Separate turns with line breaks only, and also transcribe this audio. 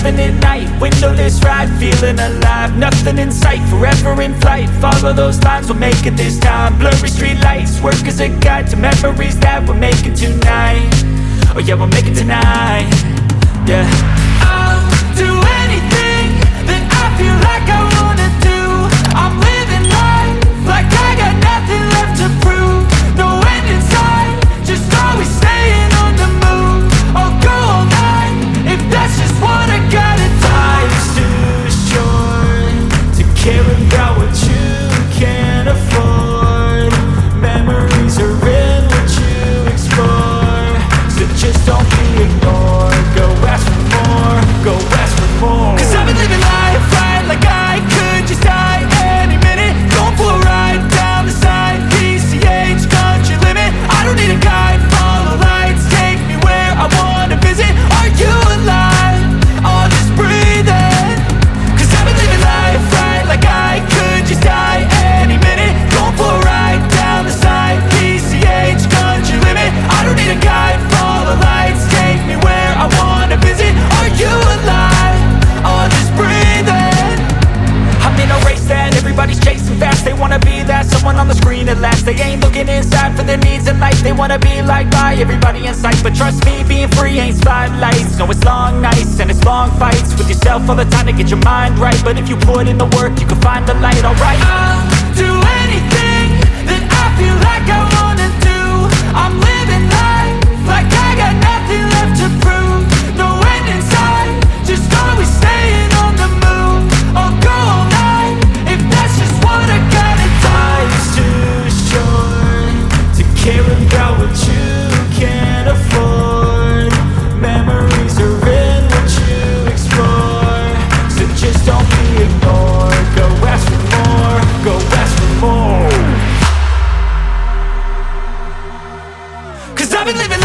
having it night, windowless ride, feeling alive. Nothing in sight, forever in flight. Follow those lines, we'll make it this time. Blurry street lights, work as a guide to memories that we're making tonight. Oh yeah, we'll make it tonight. Yeah, I'll do anything that I feel like I wanna do. I'm living life like I got nothing left to prove. No end in sight, just always staying on the move. I'll go all night if that's just what I gotta do. Life's too short to care about what you can't afford. Memories are in what you explore, so just don't be ignored. Go ask for more, go ask for more. Cause I've been living life right like I could just die any minute. Going for a ride down the side, PCH, country limit. I don't need a guide, follow lights, take me where I wanna visit. Are you alive? Or just breathing? Cause I've been living life right like I could just die any minute. Going for a ride down the side, PCH, country limit. I don't need a guide, follow lights, take me where I wanna visit. Are you alive? Or just breathing? I'm in a race that everybody's chasing fast. They wanna be that someone on the screen at last. They ain't looking inside for their needs in life. They wanna be liked by everybody in sight. But trust me, being free ain't spotlights. No, it's long nights and it's long fights with yourself all the time to get your mind right. But if you put in the work, you can find the light, alright. I'll do anything that I feel like I wanna do. I'm living life like I got nothing left to prove. No end in sight, just always staying on the move. I'll go all night if that's just what I gotta do. Life's too short to care about what you can't afford. Memories are in what you explore, so just don't be ignored. Go ask for more, go ask for more. Cause I've been living